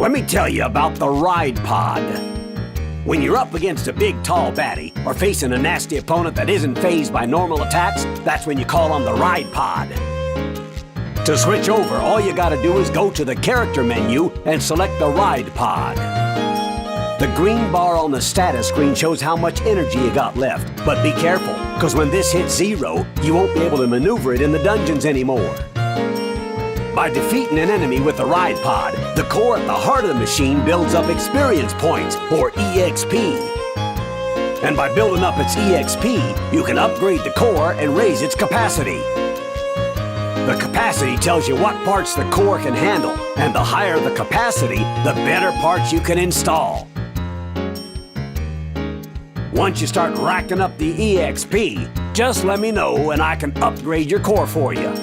Let me tell you about the ride pod. When you're up against a big, tall baddie or facing a nasty opponent that isn't fazed by normal attacks, that's when you call on the ride pod. To switch over, all you gotta do is go to the character menu and select the ride pod. The green bar on the status screen shows how much energy you got left, but be careful, because when this hits 0, you won't be able to maneuver it in the dungeons anymore. By defeating an enemy with the ride pod, the core at the heart of the machine builds up experience points, or EXP. And by building up its EXP, you can upgrade the core and raise its capacity. The capacity tells you what parts the core can handle, and the higher the capacity, the better parts you can install. Once you start racking up the EXP, just let me know and I can upgrade your core for you.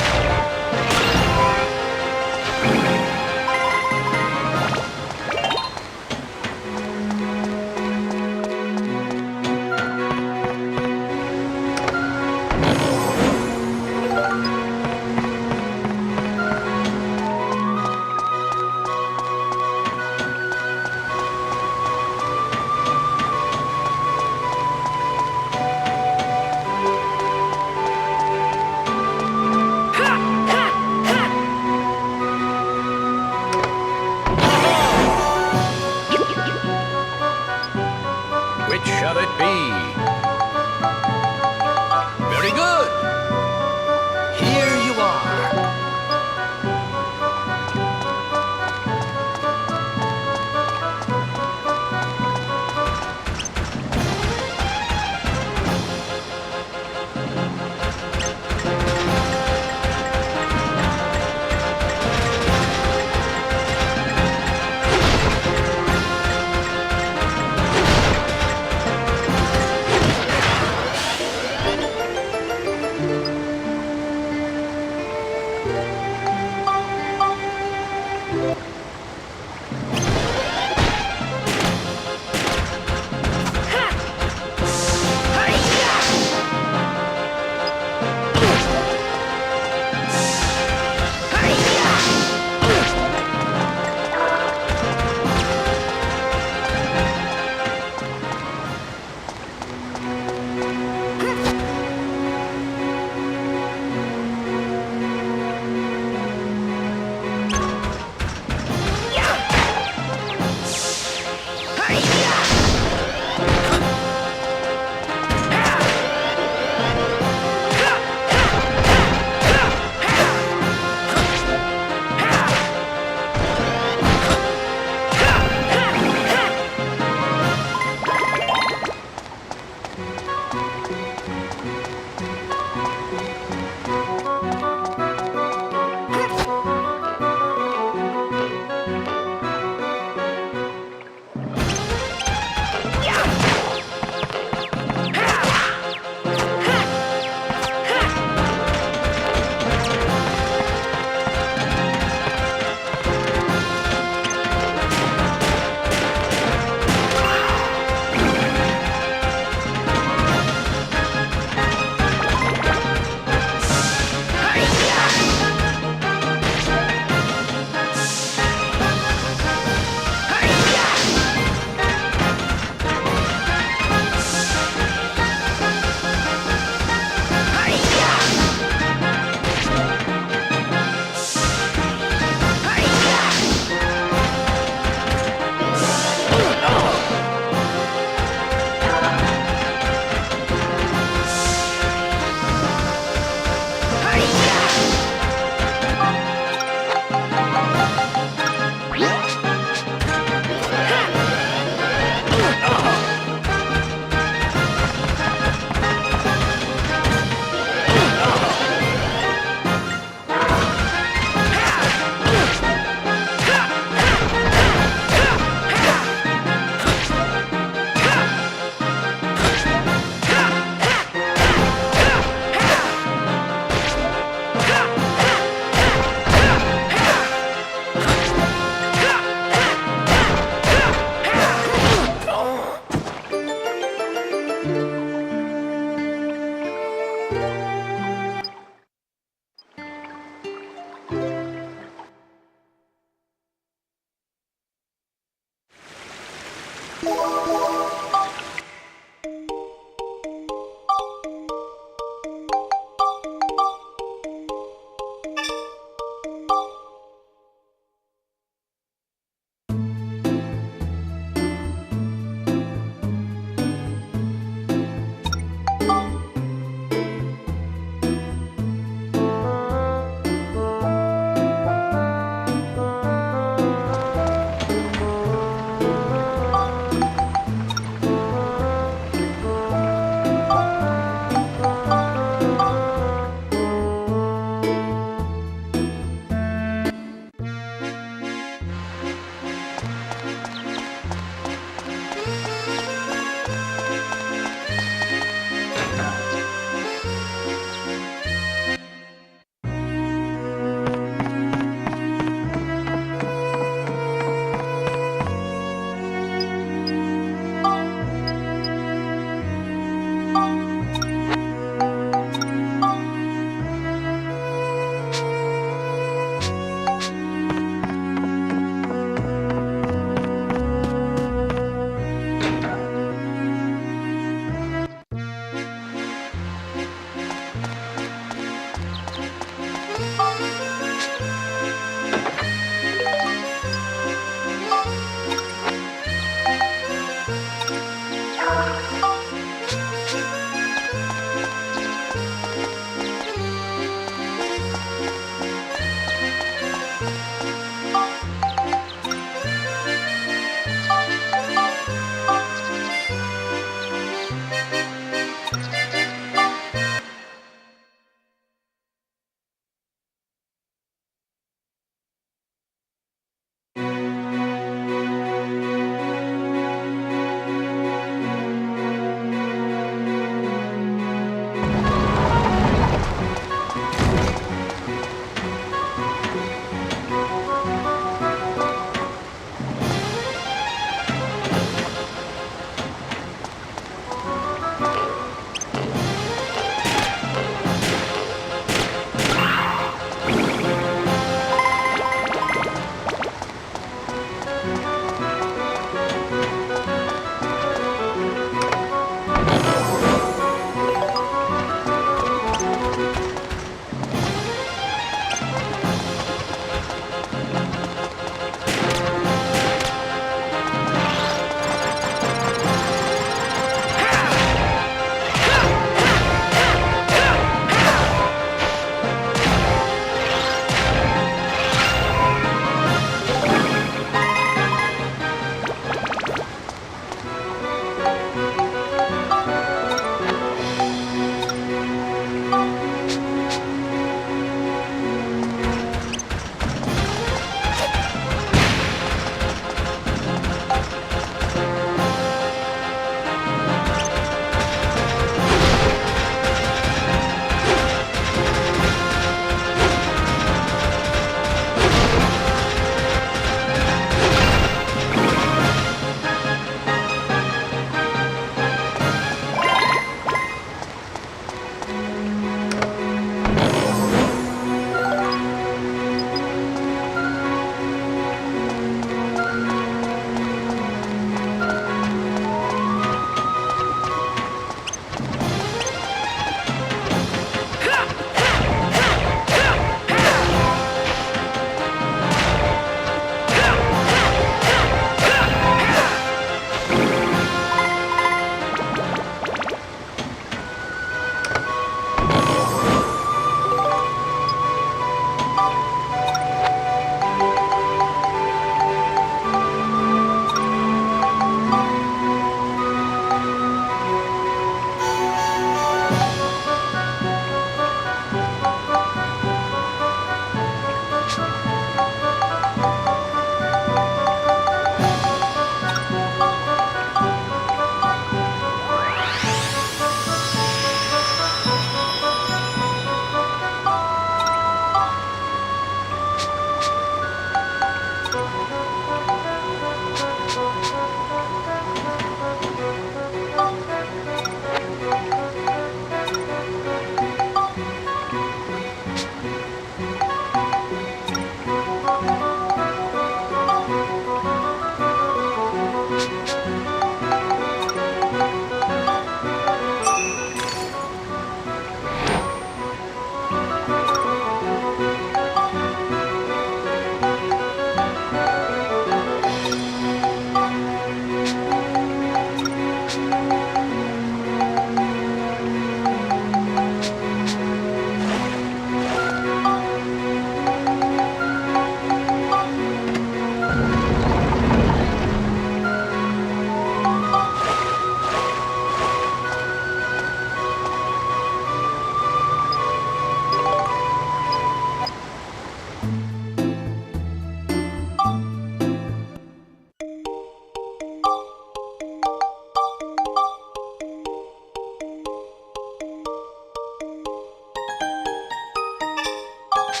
Oh,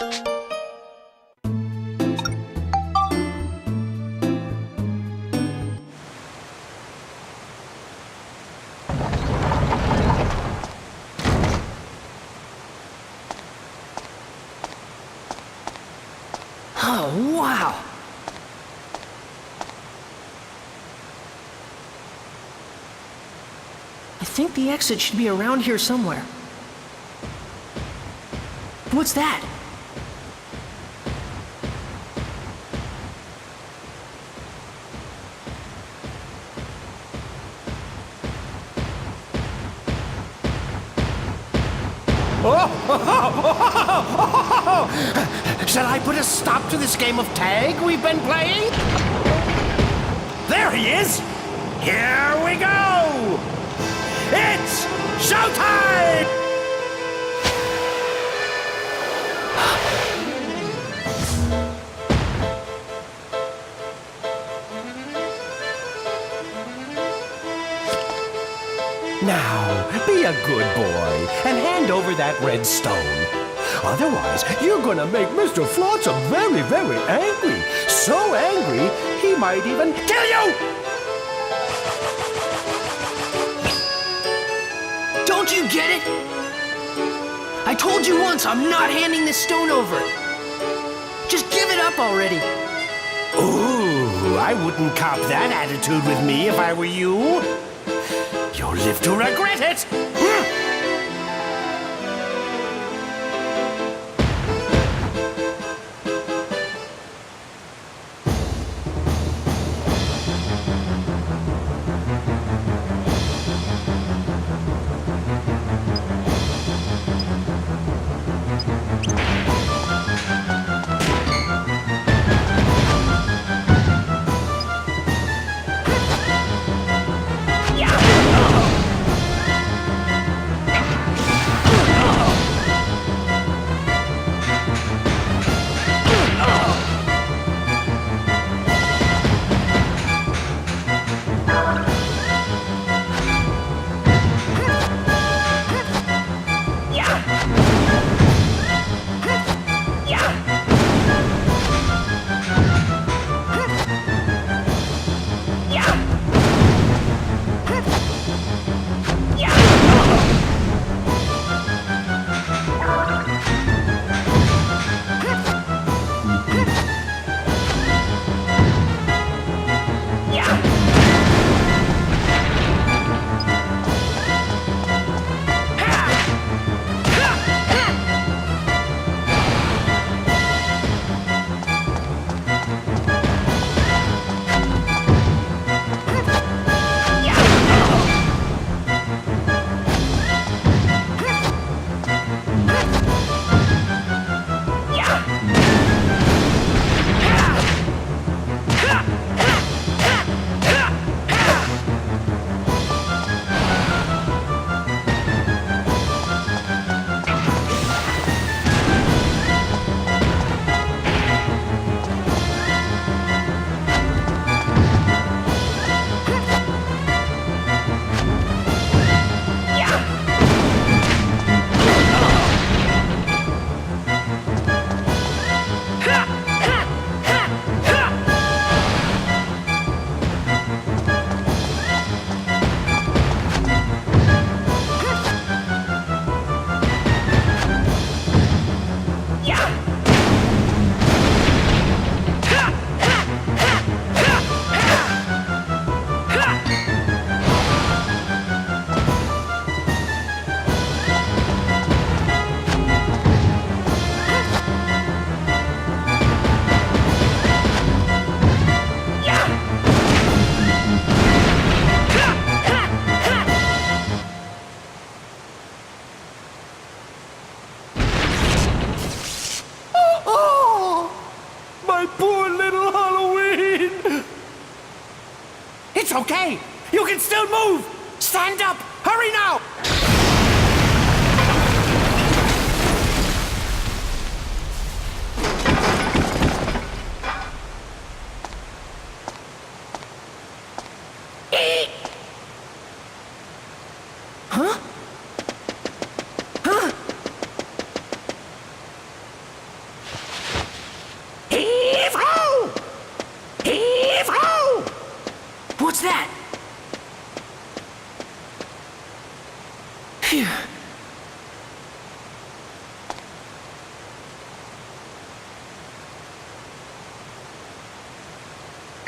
wow! I think the exit should be around here somewhere. What's that? Shall I put a stop to this game of tag we've been playing? There he is! Here we go! It's showtime! Now, be a good boy and hand over that red stone. Otherwise, you're gonna make Mr. Flotsam very, very angry. So angry, he might even kill you! Don't you get it? I told you once I'm not handing this stone over. Just give it up already. Ooh, I wouldn't cop that attitude with me if I were you. You'll live to regret it! It's okay. You can still move. Stand up. Hurry now.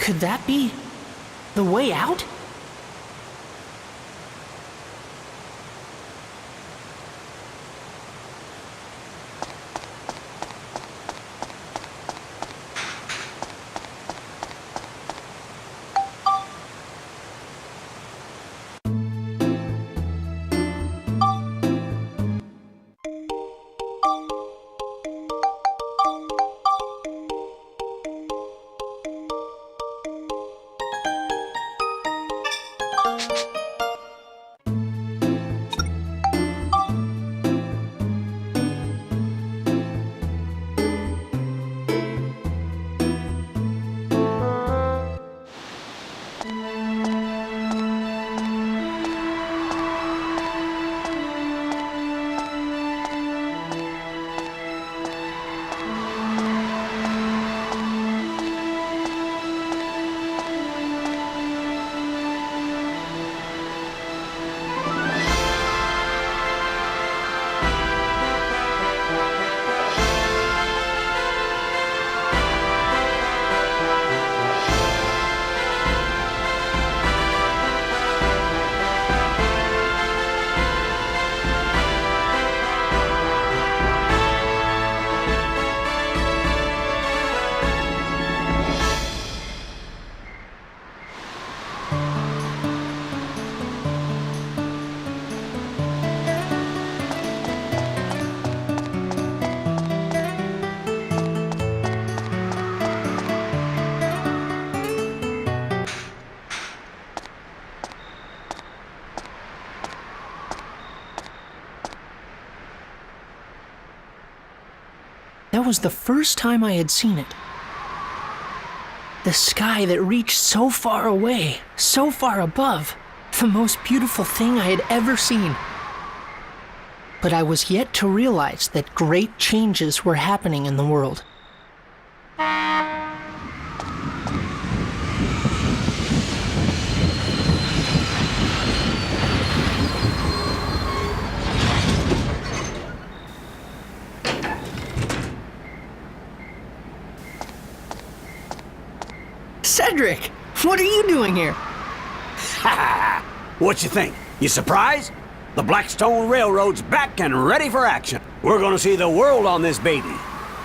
Could that be the way out? That was the first time I had seen it. The sky that reached so far away, so far above, the most beautiful thing I had ever seen. But I was yet to realize that great changes were happening in the world. Cedric, what are you doing here? What you think? You surprised? The Blackstone Railroad's back and ready for action. We're gonna see the world on this baby.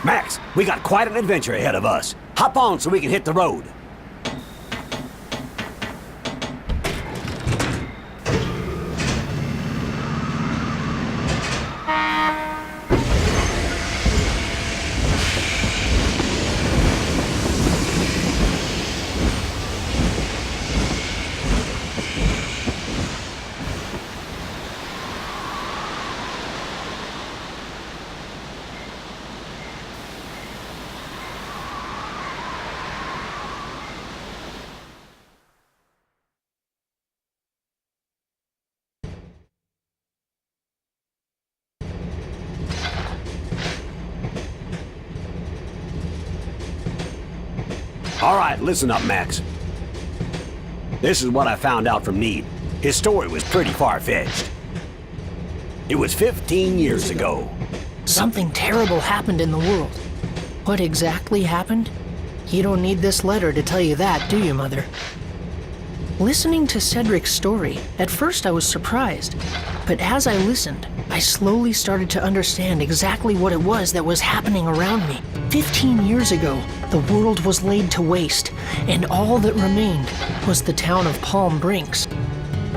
Max, we got quite an adventure ahead of us. Hop on so we can hit the road. All right, listen up, Max. This is what I found out from Need. His story was pretty far-fetched. It was 15 years ago. Something terrible happened in the world. What exactly happened? You don't need this letter to tell you that, do you, Mother? Listening to Cedric's story, at first I was surprised. But as I listened, I slowly started to understand exactly what it was that was happening around me. 15 years ago, the world was laid to waste, and all that remained was the town of Palm Brinks.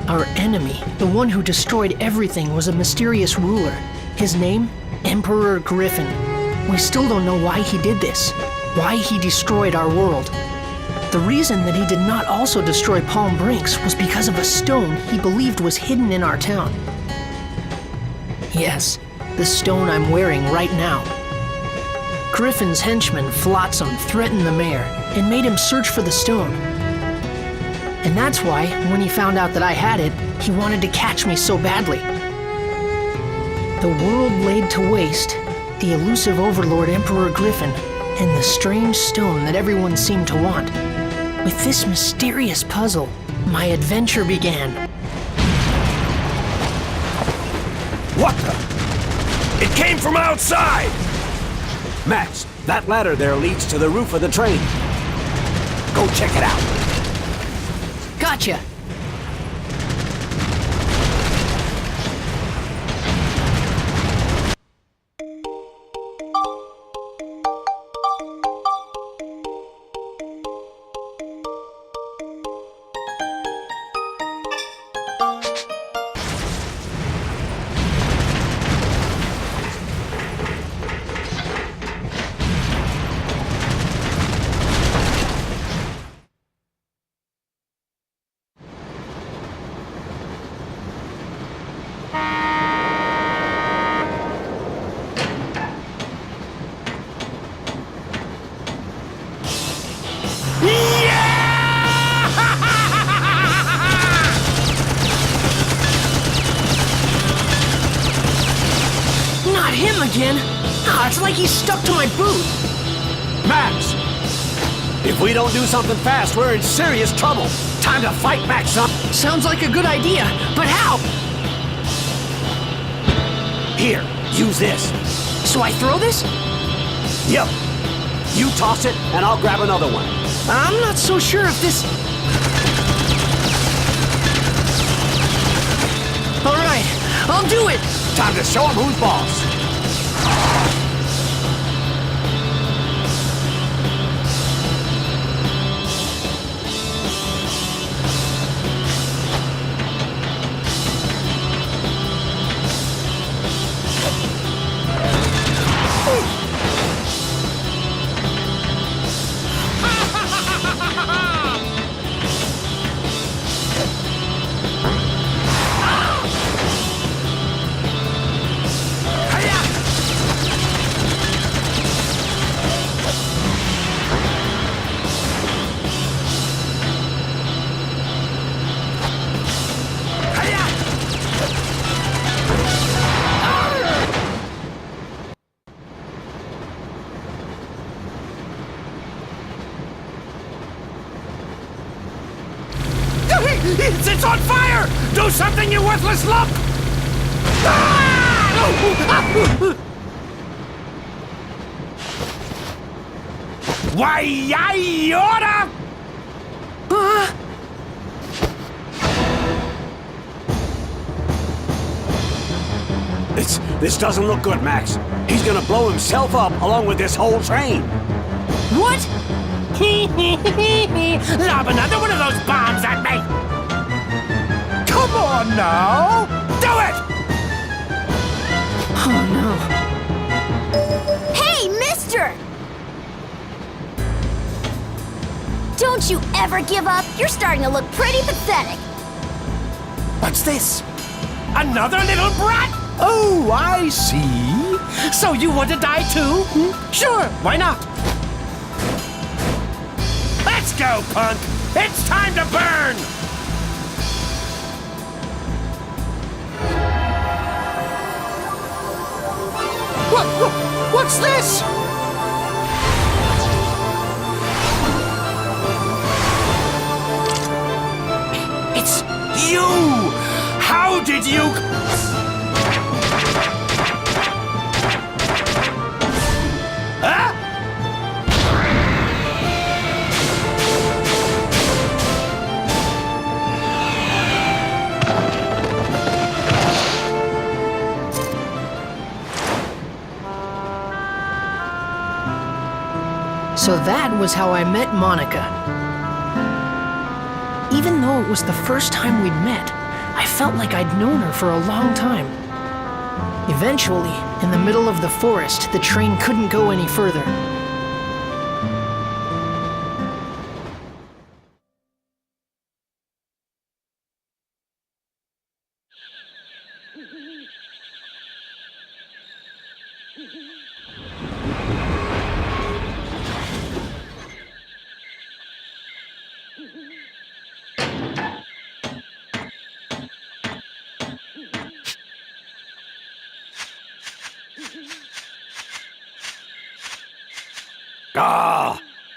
Our enemy, the one who destroyed everything, was a mysterious ruler. His name? Emperor Griffin. We still don't know why he did this, why he destroyed our world. The reason that he did not also destroy Palm Brinks was because of a stone he believed was hidden in our town. Yes, the stone I'm wearing right now. Griffin's henchman, Flotsam, threatened the mayor and made him search for the stone. And that's why, when he found out that I had it, he wanted to catch me so badly. The world laid to waste, the elusive overlord Emperor Griffin, and the strange stone that everyone seemed to want. With this mysterious puzzle, my adventure began. What the? It came from outside! Max, that ladder there leads to the roof of the train. go check it out. Gotcha. Not him again. Ah, it's like he's stuck to my boot. Max! If we don't do something fast, we're in serious trouble. Time to fight back, son. Sounds like a good idea, but how? Here, use this. So I throw this? Yep. You toss it, and I'll grab another one. I'm not so sure if this... All right, I'll do it. Time to show him who's boss. It's on fire! Do something, you worthless lump! Why, I oughta... This doesn't look good, Max. He's gonna blow himself up along with this whole train. What? Lob another one of those bombs at me! Come on now! Do it! Oh, no. Hey, mister! Don't you ever give up? You're starting to look pretty pathetic. What's this? Another little brat? Oh, I see. So you want to die too? Sure, why not? Let's go, punk! It's time to burn! What's this? It's you! How did you... Huh? So that was how I met Monica. Even though it was the first time we'd met, I felt like I'd known her for a long time. Eventually, in the middle of the forest, the train couldn't go any further.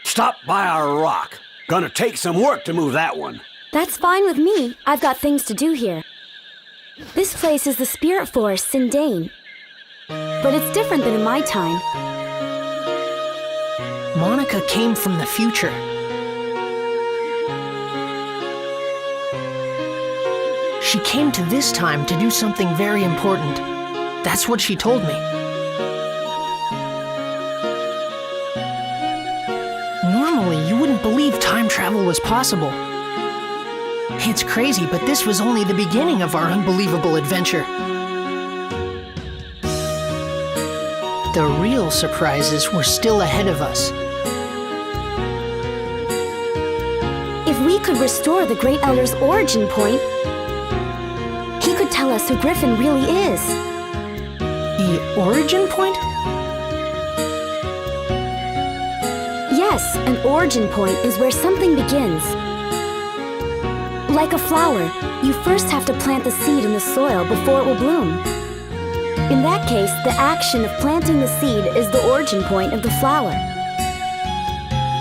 Stop by our rock. Gonna take some work to move that one. That's fine with me. I've got things to do here. This place is the Spirit Forest in Dane. But it's different than in my time. Monica came from the future. she came to this time to do something very important. That's what she told me. Normally, you wouldn't believe time travel was possible. It's crazy, but this was only the beginning of our unbelievable adventure. The real surprises were still ahead of us. If we could restore the Great Elder's origin point, he could tell us who Griffin really is. The origin point? Yes, an origin point is where something begins. Like a flower, you first have to plant the seed in the soil before it will bloom. In that case, the action of planting the seed is the origin point of the flower.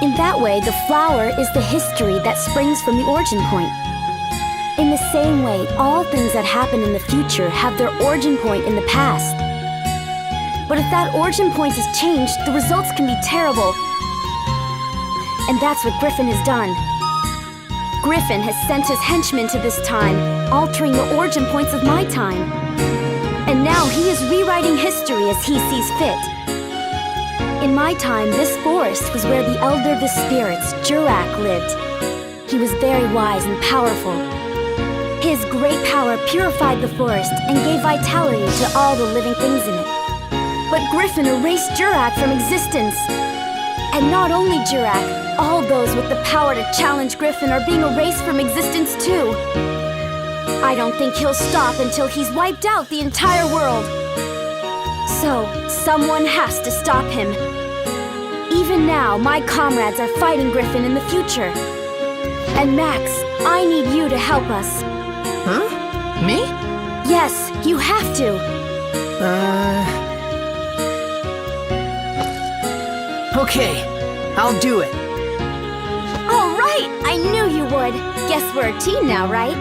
In that way, the flower is the history that springs from the origin point. In the same way, all things that happen in the future have their origin point in the past. But if that origin point is changed, the results can be terrible. And that's what Griffin has done. Griffin has sent his henchmen to this time, altering the origin points of my time. And now he is rewriting history as he sees fit. In my time, this forest was where the Elder of the Spirits, Jurak, lived. He was very wise and powerful. His great power purified the forest and gave vitality to all the living things in it. But Griffin erased Jurak from existence. And not only Jurak, all those with the power to challenge Griffin are being erased from existence too. I don't think he'll stop until he's wiped out the entire world. So, someone has to stop him. Even now, my comrades are fighting Griffin in the future. And Max, I need you to help us. Huh? Me? Yes, you have to. Okay, I'll do it. All right, I knew you would. Guess we're a team now, right?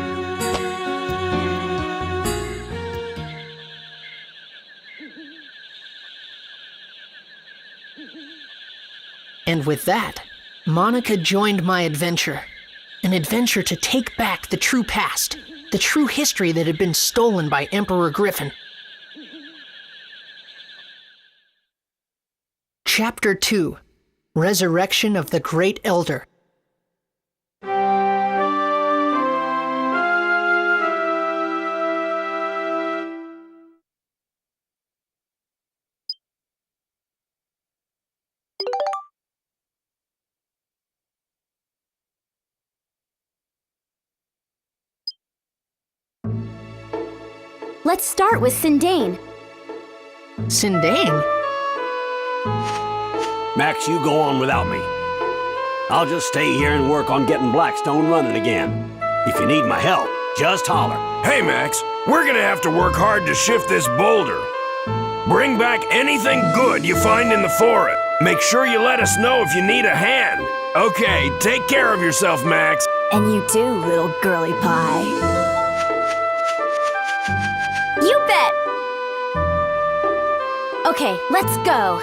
And with that, Monica joined my adventure. An adventure to take back the true past, the true history that had been stolen by Emperor Griffin. Chapter 2: Resurrection of the Great Elder. Let's start with Sindane. Sindane? Max, you go on without me. I'll just stay here and work on getting Blackstone running again. If you need my help, just holler. Hey, Max, we're gonna have to work hard to shift this boulder. Bring back anything good you find in the forest. Make sure you let us know if you need a hand. Okay, take care of yourself, Max. And you too, little girly pie. You bet! Okay, let's go.